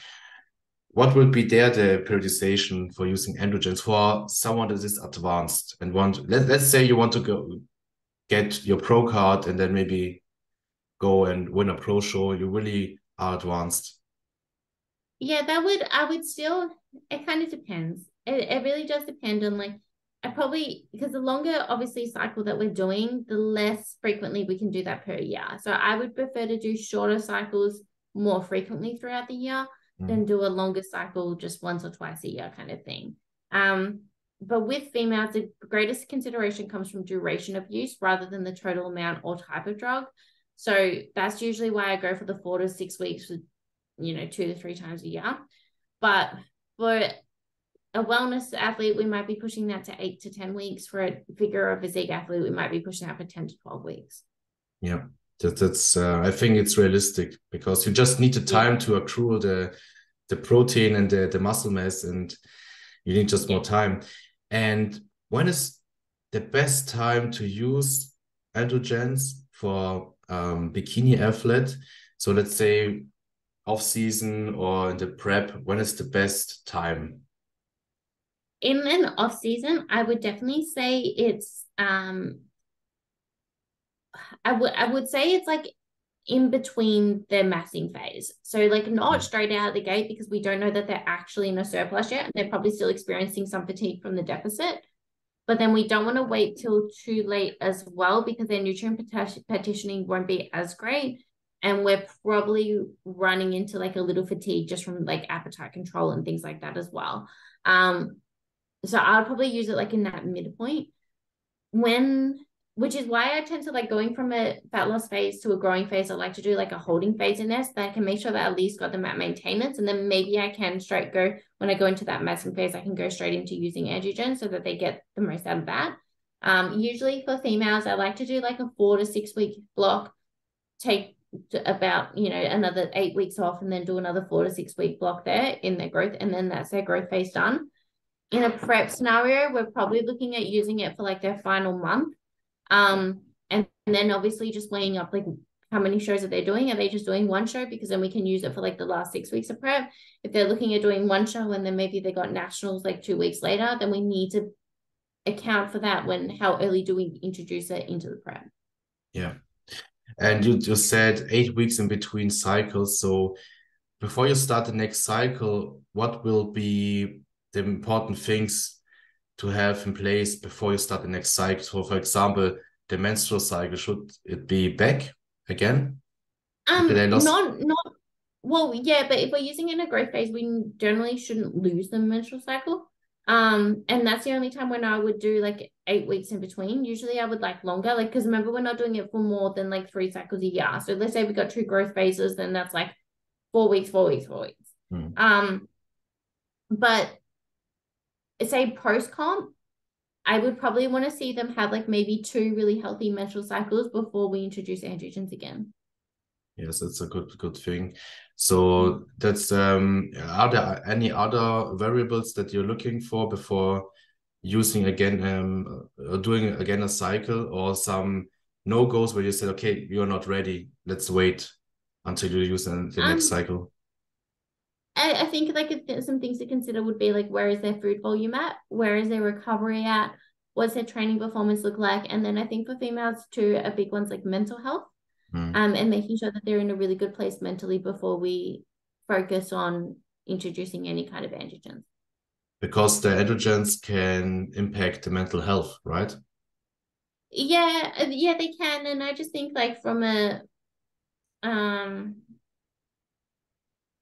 What would be there the periodization for using androgens for someone that is advanced and let's say you want to go get your pro card and then maybe go and win a pro show, you really are advanced. Yeah, I would still, it kind of depends. It really does depend on like because the longer obviously cycle that we're doing, the less frequently we can do that per year. So I would prefer to do shorter cycles more frequently throughout the year than do a longer cycle just once or twice a year kind of thing. But with females, the greatest consideration comes from duration of use rather than the total amount or type of drug. So that's usually why I go for the 4 to 6 weeks with, 2 to 3 times a year. But for a wellness athlete, we might be pushing that to 8 to 10 weeks. For a figure or physique athlete, we might be pushing that for 10 to 12 weeks. Yeah, that's I think it's realistic because you just need the time to accrue the protein and the muscle mass, and you need just more time. And when is the best time to use androgens for bikini athlete? So let's say off season or in the prep, when is the best time? In an off season, I would definitely say it's I would say it's like in between their massing phase. So like not straight out of the gate, because we don't know that they're actually in a surplus yet, and they're probably still experiencing some fatigue from the deficit. But then we don't want to wait till too late as well, because their nutrient partitioning won't be as great. And we're probably running into like a little fatigue just from like appetite control and things like that as well. So I'll probably use it like in that midpoint, which is why I tend to like going from a fat loss phase to a growing phase. I like to do like a holding phase in there so that I can make sure that at least got them at maintenance. And then maybe I can when I go into that massing phase, I can go straight into using androgen so that they get the most out of that. Usually for females, I like to do like a 4 to 6 week block, take about, another 8 weeks off, and then do another 4 to 6 week block there in their growth. And then that's their growth phase done. In a prep scenario, we're probably looking at using it for like their final month. And then obviously just weighing up like how many shows that they're doing. Are they just doing one show? Because then we can use it for like the last 6 weeks of prep. If they're looking at doing one show and then maybe they got nationals like 2 weeks later, then we need to account for that how early do we introduce it into the prep. Yeah. And you just said 8 weeks in between cycles. So before you start the next cycle, what will be the important things to have in place before you start the next cycle? So for example, the menstrual cycle, should it be back again? Well, yeah, but if we're using it in a growth phase, we generally shouldn't lose the menstrual cycle. And that's the only time when I would do like 8 weeks in between. Usually I would like longer, like, because remember, we're not doing it for more than like 3 cycles a year. So let's say we got 2 growth phases, then that's like 4 weeks, 4 weeks, 4 weeks. But say post comp, I would probably want to see them have like maybe 2 really healthy menstrual cycles before we introduce androgens again. Yes, that's a good thing. So that's are there any other variables that you're looking for before using again doing again a cycle, or some no-goes where you said, okay, you're not ready, let's wait until you use the next cycle? I think like some things to consider would be like, where is their food volume at? Where is their recovery at? What's their training performance look like? And then I think for females too, a big one's like mental health, and making sure that they're in a really good place mentally before we focus on introducing any kind of androgens. Because the androgens can impact the mental health, right? Yeah, they can. And I just think like from a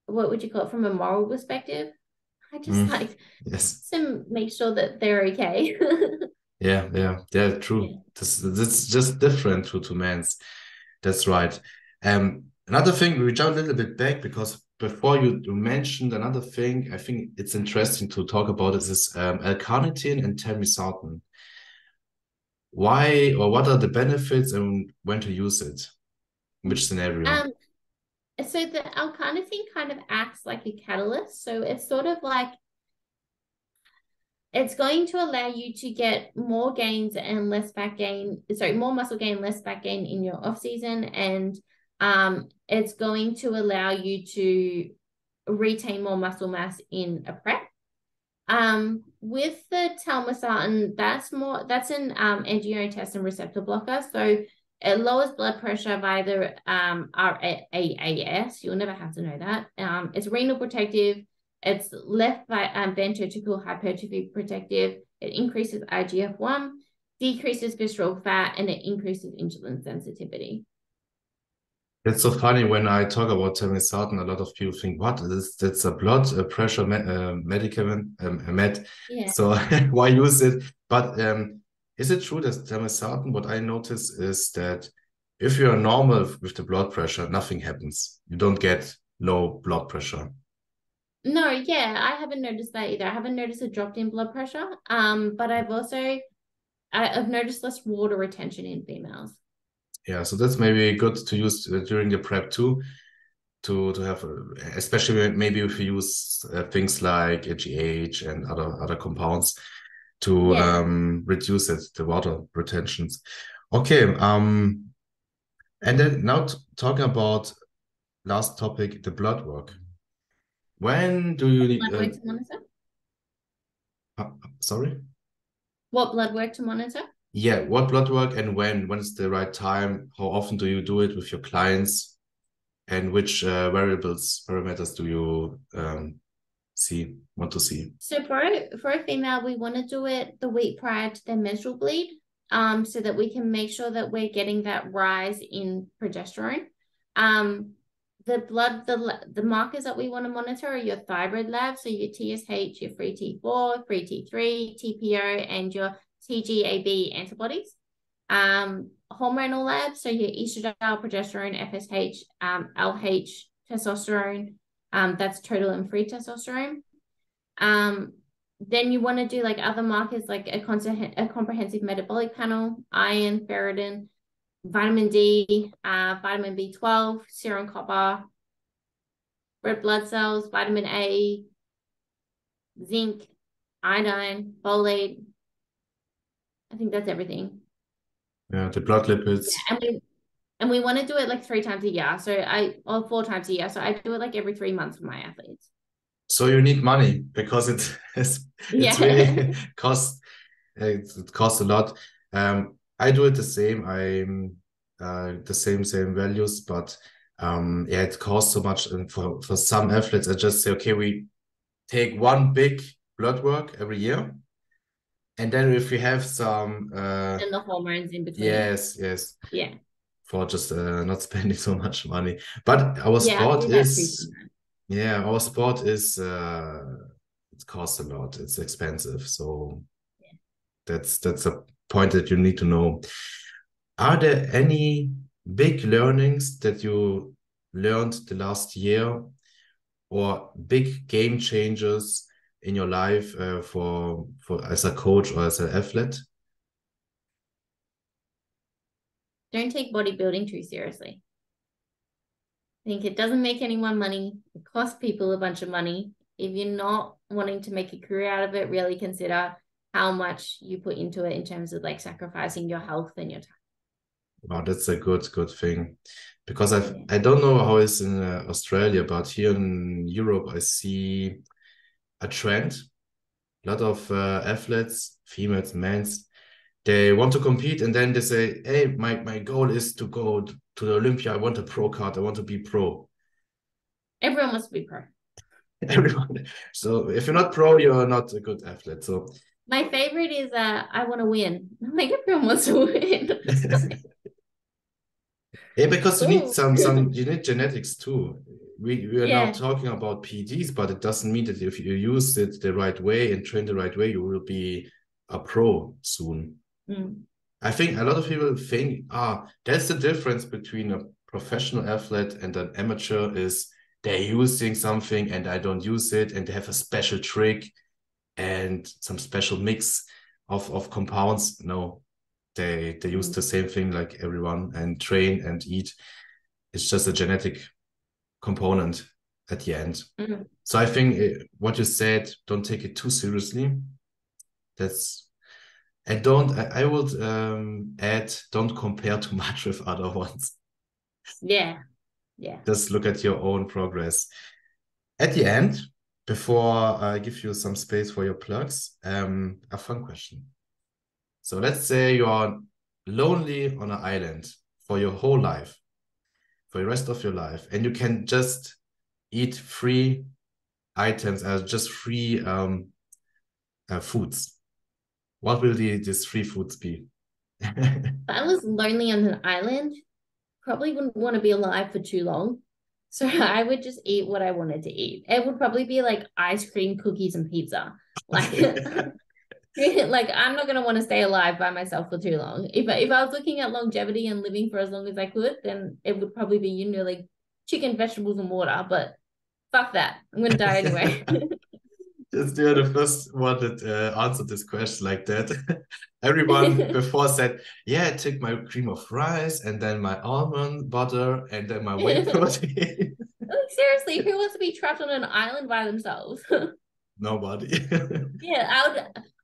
what would you call it, from a moral perspective, I just like to make sure that they're okay. yeah, true. Yeah. This just different to men's. That's right. Another thing, we jump a little bit back because before you mentioned another thing, I think it's interesting to talk about is L-carnitine and telmisartan. Why, or what are the benefits and when to use it? Which scenario? So the L-carnitine kind of acts like a catalyst. So it's sort of like, it's going to allow you to get more gains and less fat gain, more muscle gain, less fat gain in your off season. And it's going to allow you to retain more muscle mass in a prep. With the telmisartan, that's an angiotensin receptor blocker. So it lowers blood pressure via the RAAS. You'll never have to know that. It's renal protective. It's left ventricular hypertrophy protective. it increases IGF-1, decreases visceral fat, and it increases insulin sensitivity. It's so funny when I talk about telmisartan, a lot of people think, what is that's a blood pressure medicament, med. Yeah. So why use it? But is it true that telmisartan, what I notice is that if you're normal with the blood pressure, nothing happens. You don't get low blood pressure. No, yeah, I haven't noticed that either. I haven't noticed a drop in blood pressure. But I've noticed less water retention in females. Yeah, so that's maybe good to use during the prep too, to have, especially maybe if you use things like GH and other compounds to Yeah. reduce the water retentions. Okay, and then now talking about last topic, the blood work. When do you need? Blood work to monitor? Sorry? What blood work to monitor? Yeah, what blood work and when? When is the right time? How often do you do it with your clients? And which parameters do you want to see? So for a female, we want to do it the week prior to their menstrual bleed, so that we can make sure that we're getting that rise in progesterone. The markers that we want to monitor are your thyroid lab, so your TSH, your free T4, free T3, TPO, and your TGAB antibodies. Hormonal labs, so your estradiol, progesterone, FSH, LH, testosterone, that's total and free testosterone. Then you want to do like other markers like a comprehensive metabolic panel, iron, ferritin, vitamin D, vitamin B12, serum copper, red blood cells, vitamin A, zinc, iodine, folate. I think that's everything. Yeah, the blood lipids. Yeah, and we want to do it like 3 times a year. Or 4 times a year. So I do it like every 3 months for my athletes. So you need money because it's really costs. It costs a lot. I do it the same. I'm the same values, but yeah, it costs so much. And for some athletes, I just say, okay, we take one big blood work every year, and then if we have some and the hormones in between. yes, Yeah. For just not spending so much money. But our sport is our sport is it costs a lot. It's expensive. So that's a point that you need to know. Are there any big learnings that you learned the last year or big game changers in your life for as a coach or as an athlete? Don't take bodybuilding too seriously. I think it doesn't make anyone money. It costs people a bunch of money. If you're not wanting to make a career out of it, really consider how much you put into it in terms of like sacrificing your health and your time. Wow, that's a good thing, because I don't know how it's in Australia, but here in Europe I see a trend. A lot of athletes, females, men's, they want to compete and then they say, hey, my goal is to go to the Olympia. I want a pro card. I want to be pro. Everyone wants to be pro. Everyone. So if you're not pro, you're not a good athlete. So my favorite is I want to win. I'm like, everyone wants to win. yeah, because you need you need genetics too. We are now talking about PEDs, but it doesn't mean that if you use it the right way and train the right way, you will be a pro soon. I think a lot of people think, that's the difference between a professional athlete and an amateur is they're using something and I don't use it, and they have a special trick and some special mix of compounds. No, they use the same thing like everyone and train and eat. It's just a genetic component at the end. So I think what you said, don't take it too seriously. I would add, don't compare too much with other ones. Yeah. Just look at your own progress. At the end, before I give you some space for your plugs, a fun question. So let's say you are lonely on an island for your whole life, for the rest of your life, and you can just eat 3 items as just 3 foods. What will these three foods be? If I was lonely on an island, probably wouldn't want to be alive for too long. So I would just eat what I wanted to eat. It would probably be like ice cream, cookies, and pizza. Like, like I'm not gonna want to stay alive by myself for too long. If I was looking at longevity and living for as long as I could, then it would probably be, you know, like chicken, vegetables, and water. But fuck that. I'm gonna die anyway. Just you're the first one that answered this question like that. Everyone before said, yeah, I take my cream of rice and then my almond butter and then my whey protein. Like, seriously, who wants to be trapped on an island by themselves? Nobody. Yeah,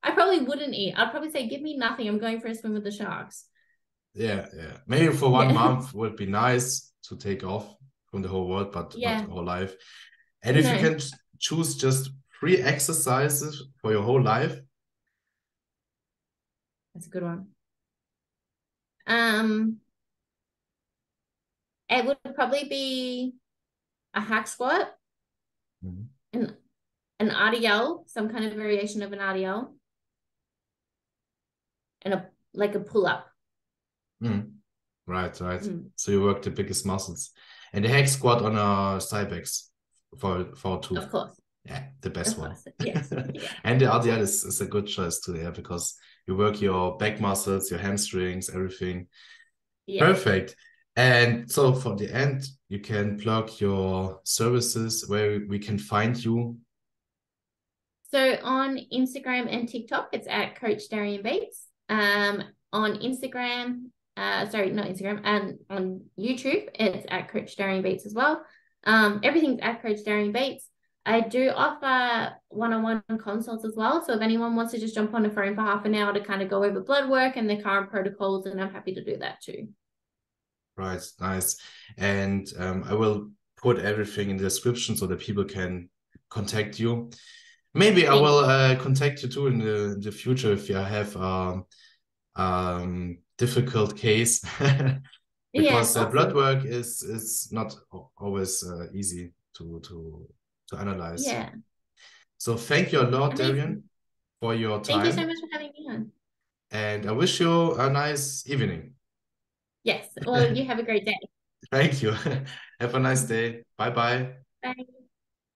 I probably wouldn't eat. I'd probably say, give me nothing. I'm going for a swim with the sharks. Yeah, yeah. Maybe for 1 month Yeah. would be nice to take off from the whole world, but not Yeah. whole life. And if you No, can choose just 3 exercises for your whole life. that's a good one. Um, it would probably be a hack squat, Mhm. an RDL, some kind of variation of an RDL, and a pull up. Mm. Right, right. Mm. So you work the biggest muscles. And the hack squat on a Cybex for two. Of course, Yeah, the best of one. course, yes, yeah, And the RDL is a good choice too, yeah, because you work your back muscles, your hamstrings, everything. yeah. Perfect. And so for the end, you can plug your services where we can find you. So on Instagram and TikTok, it's at Coach Darian Bates. On Instagram, sorry, not Instagram, and on YouTube, it's at Coach Darian Bates as well. Everything's at Coach Darian Bates. I do offer one-on-one consults as well. So if anyone wants to just jump on the phone for half an hour to kind of go over blood work and the current protocols, then I'm happy to do that too. Right, nice. And I will put everything in the description so that people can contact you. Maybe I Thank will you. contact you too in the future if you have difficult case Yeah, because blood awesome. work is not always easy to analyze. Yeah, So thank you a lot, amazing. Darian, for your Thank you so time, much for having me on. and I wish you a nice evening. Yes, well, you have a great day. Thank you. Have a nice day. Bye bye. Bye.